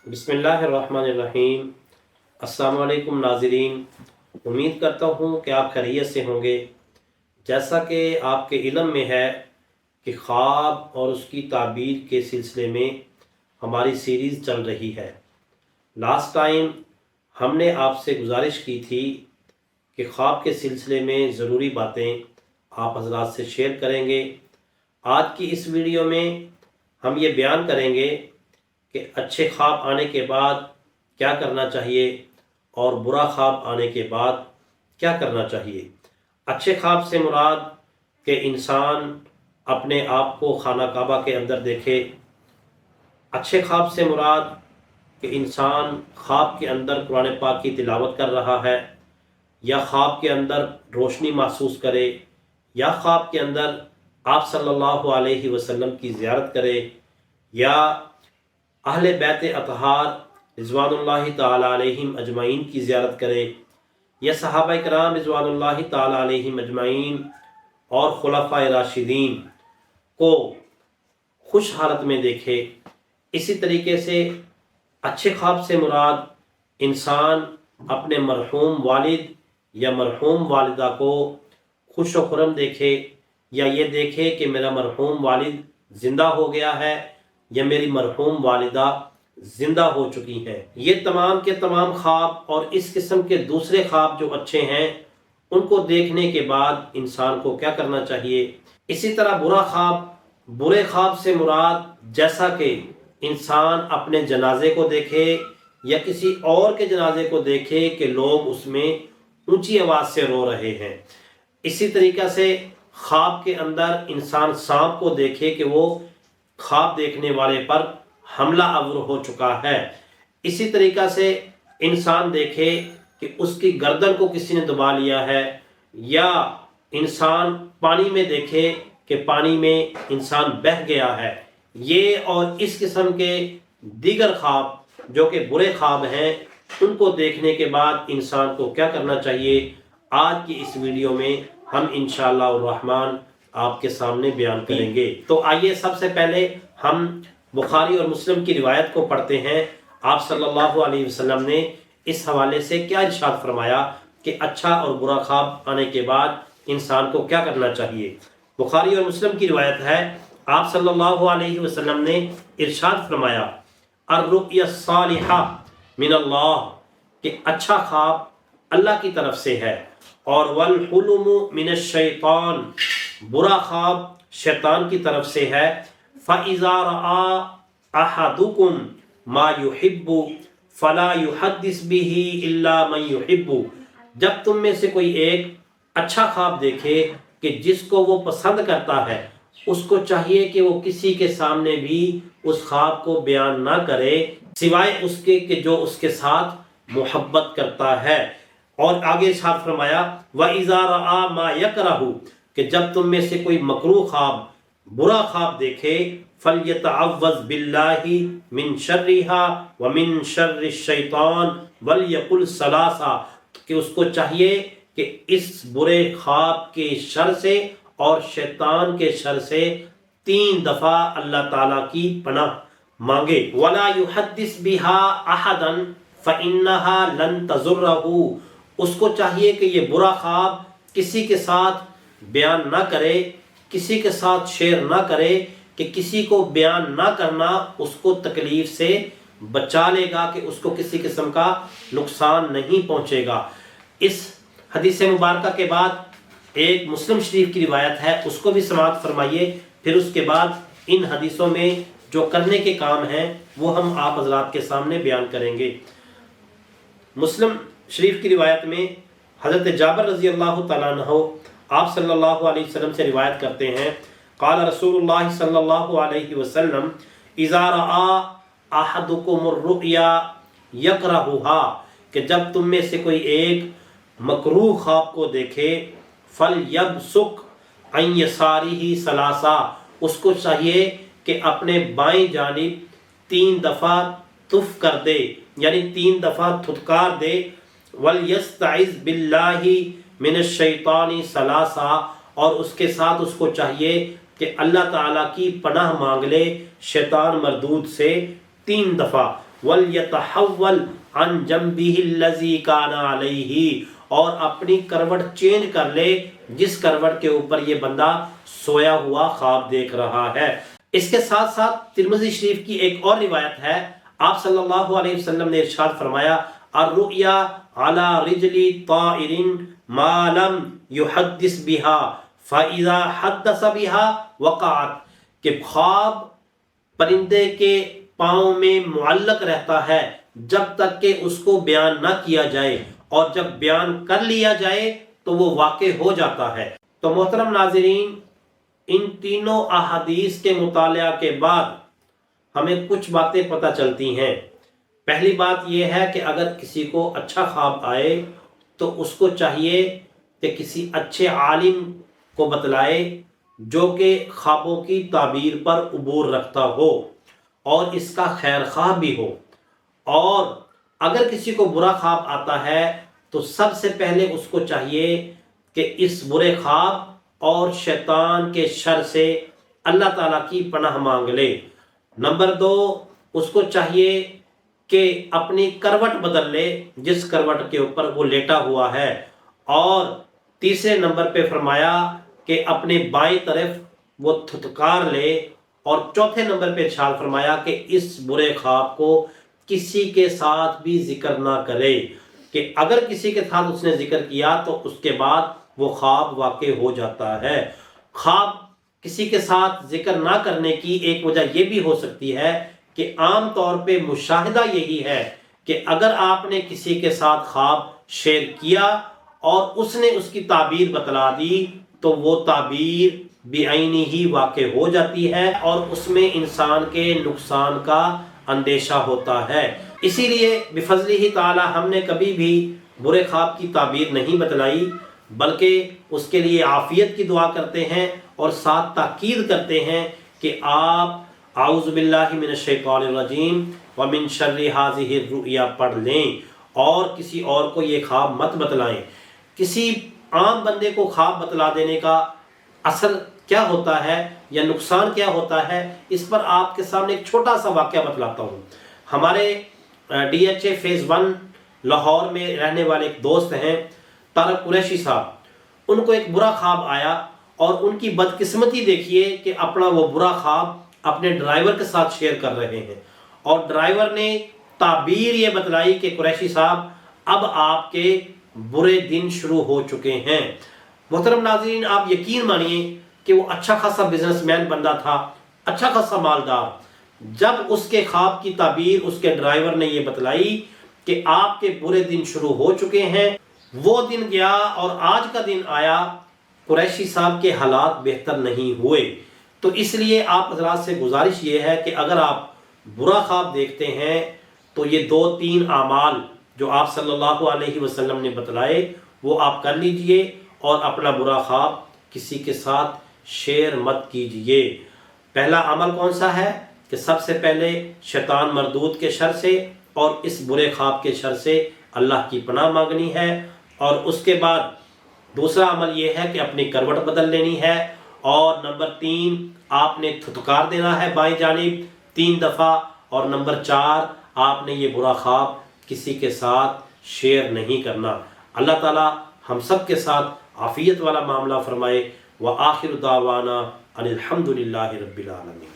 بسم اللہ الرحمن الرحیم۔ السلام علیکم ناظرین، امید کرتا ہوں کہ آپ خیریت سے ہوں گے۔ جیسا کہ آپ کے علم میں ہے کہ خواب اور اس کی تعبیر کے سلسلے میں ہماری سیریز چل رہی ہے۔ لاسٹ ٹائم ہم نے آپ سے گزارش کی تھی کہ خواب کے سلسلے میں ضروری باتیں آپ حضرات سے شیئر کریں گے۔ آج کی اس ویڈیو میں ہم یہ بیان کریں گے کہ اچھے خواب آنے کے بعد کیا کرنا چاہیے اور برا خواب آنے کے بعد کیا کرنا چاہیے۔ اچھے خواب سے مراد کہ انسان اپنے آپ کو خانہ کعبہ کے اندر دیکھے۔ اچھے خواب سے مراد کہ انسان خواب کے اندر قرآن پاک کی تلاوت کر رہا ہے، یا خواب کے اندر روشنی محسوس کرے، یا خواب کے اندر آپ صلی اللہ علیہ وسلم کی زیارت کرے، یا اہل بیت اطہار رضوان اللہ تعالی علیہم اجمعین کی زیارت کرے، یا صحابہ کرام رضوان اللہ تعالی علیہم اجمعین اور خلفائے راشدین کو خوش حالت میں دیکھے۔ اسی طریقے سے اچھے خواب سے مراد انسان اپنے مرحوم والد یا مرحوم والدہ کو خوش و خرم دیکھے، یا یہ دیکھے کہ میرا مرحوم والد زندہ ہو گیا ہے یا میری مرحوم والدہ زندہ ہو چکی ہیں۔ یہ تمام کے تمام خواب اور اس قسم کے دوسرے خواب جو اچھے ہیں ان کو دیکھنے کے بعد انسان کو کیا کرنا چاہیے۔ اسی طرح برے خواب سے مراد جیسا کہ انسان اپنے جنازے کو دیکھے یا کسی اور کے جنازے کو دیکھے کہ لوگ اس میں اونچی آواز سے رو رہے ہیں۔ اسی طریقہ سے خواب کے اندر انسان سانپ کو دیکھے کہ وہ خواب دیکھنے والے پر حملہ آور ہو چکا ہے۔ اسی طریقہ سے انسان دیکھے کہ اس کی گردن کو کسی نے دبا لیا ہے، یا انسان پانی میں دیکھے کہ پانی میں انسان بہہ گیا ہے۔ یہ اور اس قسم کے دیگر خواب جو کہ برے خواب ہیں ان کو دیکھنے کے بعد انسان کو کیا کرنا چاہیے، آج کی اس ویڈیو میں ہم انشاءاللہ الرحمن آپ کے سامنے بیان کریں گے۔ تو آئیے سب سے پہلے ہم بخاری اور مسلم کی روایت کو پڑھتے ہیں۔ آپ صلی اللہ علیہ وسلم نے اس حوالے سے کیا ارشاد فرمایا کہ اچھا اور برا خواب آنے کے بعد انسان کو کیا کرنا چاہیے۔ بخاری اور مسلم کی روایت ہے، آپ صلی اللہ علیہ وسلم نے ارشاد فرمایا، الرؤیا الصالحہ من اللہ، کہ اچھا خواب اللہ کی طرف سے ہے، اور والحلم من الشیطان، برا خواب شیطان کی طرف سے ہے۔ فَإِذَا رَآ أَحَدُكُمْ مَا يُحِبُّ فَلَا يُحَدِّثْ بِهِ إِلَّا مَنْ يُحِبُّ، جب تم میں سے کوئی ایک اچھا خواب دیکھے کہ جس کو وہ پسند کرتا ہے، اس کو چاہیے کہ وہ کسی کے سامنے بھی اس خواب کو بیان نہ کرے سوائے اس کے کہ جو اس کے ساتھ محبت کرتا ہے۔ اور آگے ارشاد فرمایا، وَإِذَا رَآ مَا يَكْرَهُ، کہ جب تم میں سے کوئی مکروہ خواب، برا خواب دیکھے، فَلْيَتَعَوَّذْ بِاللَّهِ مِنْ شَرِّهَا وَمِنْ شَرِّ الشَّيْطَانِ وَلْيَقُلْ ثَلَاثًا، کہ اس کو چاہیے کہ اس برے خواب کے شر سے اور شیطان کے شر سے 3 دفعہ اللہ تعالیٰ کی پناہ مانگے۔ وَلَا يُحَدِّثْ بِهَا أَحَدًا فَإِنَّهَا لَن تَضُرَّهُ، اس کو چاہیے کہ یہ برا خواب کسی کے ساتھ بیان نہ کرے، کسی کے ساتھ شیئر نہ کرے، کہ کسی کو بیان نہ کرنا اس کو تکلیف سے بچا لے گا، کہ اس کو کسی قسم کا نقصان نہیں پہنچے گا۔ اس حدیث مبارکہ کے بعد ایک مسلم شریف کی روایت ہے، اس کو بھی سماعت فرمائیے، پھر اس کے بعد ان حدیثوں میں جو کرنے کے کام ہیں وہ ہم آپ حضرات کے سامنے بیان کریں گے۔ مسلم شریف کی روایت میں حضرت جابر رضی اللہ تعالیٰ عنہ آپ صلی اللہ علیہ وسلم سے روایت کرتے ہیں، قال رسول اللہ صلی اللہ علیہ وسلم، اذا رآ احدکم الرؤیا یکرہها، کہ جب تم میں سے کوئی ایک مکروہ خواب کو دیکھے، فلیبصق عن یسارہ ثلاثا، اس کو چاہیے کہ اپنے بائیں جانب 3 دفعہ تف کر دے، یعنی 3 دفعہ تھتکار دے، ولیستعذ باللہ من الشیطان ثلاثا، اور اس کے ساتھ اس کو چاہیے کہ اللہ تعالیٰ کی پناہ مانگ لے شیطان مردود سے 3 دفعہ۔ وَلْيَتَحَوَّلْ عَنْ جَنْبِهِ الَّذِي كَانَ عَلَيْهِ، اور اپنی کروٹ چینج کر لے جس کروٹ کے اوپر یہ بندہ سویا ہوا خواب دیکھ رہا ہے۔ اس کے ساتھ ساتھ ترمذی شریف کی ایک اور روایت ہے، آپ صلی اللہ علیہ وسلم نے ارشاد فرمایا الرؤیا علی رجل طائر ما لم يحدث بها فاذا حدث بها وقعت، کہ خواب پرندے کے پاؤں میں معلق رہتا ہے جب تک کہ اس کو بیان نہ کیا جائے، اور جب بیان کر لیا جائے تو وہ واقع ہو جاتا ہے۔ تو محترم ناظرین، ان تینوں احادیث کے مطالعہ کے بعد ہمیں کچھ باتیں پتہ چلتی ہیں۔ پہلی بات یہ ہے کہ اگر کسی کو اچھا خواب آئے تو اس کو چاہیے کہ کسی اچھے عالم کو بتلائے جو کہ خوابوں کی تعبیر پر عبور رکھتا ہو اور اس کا خیر خواہ بھی ہو۔ اور اگر کسی کو برا خواب آتا ہے تو سب سے پہلے اس کو چاہیے کہ اس برے خواب اور شیطان کے شر سے اللہ تعالیٰ کی پناہ مانگ لے۔ نمبر 2، اس کو چاہیے کہ اپنی کروٹ بدل لے جس کروٹ کے اوپر وہ لیٹا ہوا ہے، اور تیسرے نمبر پہ فرمایا کہ اپنے بائیں طرف وہ تھتکار لے، اور چوتھے نمبر پہ ارشاد فرمایا کہ اس برے خواب کو کسی کے ساتھ بھی ذکر نہ کرے، کہ اگر کسی کے ساتھ اس نے ذکر کیا تو اس کے بعد وہ خواب واقع ہو جاتا ہے۔ خواب کسی کے ساتھ ذکر نہ کرنے کی ایک وجہ یہ بھی ہو سکتی ہے کہ عام طور پہ مشاہدہ یہی ہے کہ اگر آپ نے کسی کے ساتھ خواب شیئر کیا اور اس نے اس کی تعبیر بتلا دی تو وہ تعبیر بعینی ہی واقع ہو جاتی ہے اور اس میں انسان کے نقصان کا اندیشہ ہوتا ہے۔ اسی لیے بفضلہ تعالی ہم نے کبھی بھی برے خواب کی تعبیر نہیں بتلائی، بلکہ اس کے لیے عافیت کی دعا کرتے ہیں اور ساتھ تاکید کرتے ہیں کہ آپ اعوذ باللہ من الشیطان الرجیم ومن شر ہذہ الرؤیا پڑھ لیں اور کسی اور کو یہ خواب مت بتلائیں۔ کسی عام بندے کو خواب بتلا دینے کا اثر کیا ہوتا ہے یا نقصان کیا ہوتا ہے، اس پر آپ کے سامنے ایک چھوٹا سا واقعہ بتلاتا ہوں۔ ہمارے D H A phase 1 Lahore میں رہنے والے ایک دوست ہیں طارق قریشی صاحب، ان کو ایک برا خواب آیا اور ان کی بدقسمتی دیکھیے کہ اپنا وہ برا خواب اپنے ڈرائیور کے ساتھ شیئر کر رہے ہیں، اور ڈرائیور نے تعبیر یہ بتلائی کہ قریشی صاحب اب آپ کے برے دن شروع ہو چکے ہیں۔ محترم ناظرین، آپ یقین مانیے کہ وہ اچھا خاصا بزنس مین بندہ تھا، اچھا خاصا مالدار۔ جب اس کے خواب کی تعبیر اس کے ڈرائیور نے یہ بتلائی کہ آپ کے برے دن شروع ہو چکے ہیں، وہ دن گیا اور آج کا دن آیا، قریشی صاحب کے حالات بہتر نہیں ہوئے۔ تو اس لیے آپ حضرات سے گزارش یہ ہے کہ اگر آپ برا خواب دیکھتے ہیں تو یہ 2-3 اعمال جو آپ صلی اللہ علیہ وسلم نے بتلائے وہ آپ کر لیجئے، اور اپنا برا خواب کسی کے ساتھ شیئر مت کیجئے۔ پہلا عمل کون سا ہے کہ سب سے پہلے شیطان مردود کے شر سے اور اس برے خواب کے شر سے اللہ کی پناہ مانگنی ہے، اور اس کے بعد دوسرا عمل یہ ہے کہ اپنی کروٹ بدل لینی ہے، اور نمبر 3 آپ نے تھتکار دینا ہے بائیں جانب 3 دفعہ، اور نمبر 4 آپ نے یہ برا خواب کسی کے ساتھ شیئر نہیں کرنا۔ اللہ تعالی ہم سب کے ساتھ عافیت والا معاملہ فرمائے۔ وآخر دعوانا ان الحمد للہ رب العالمین۔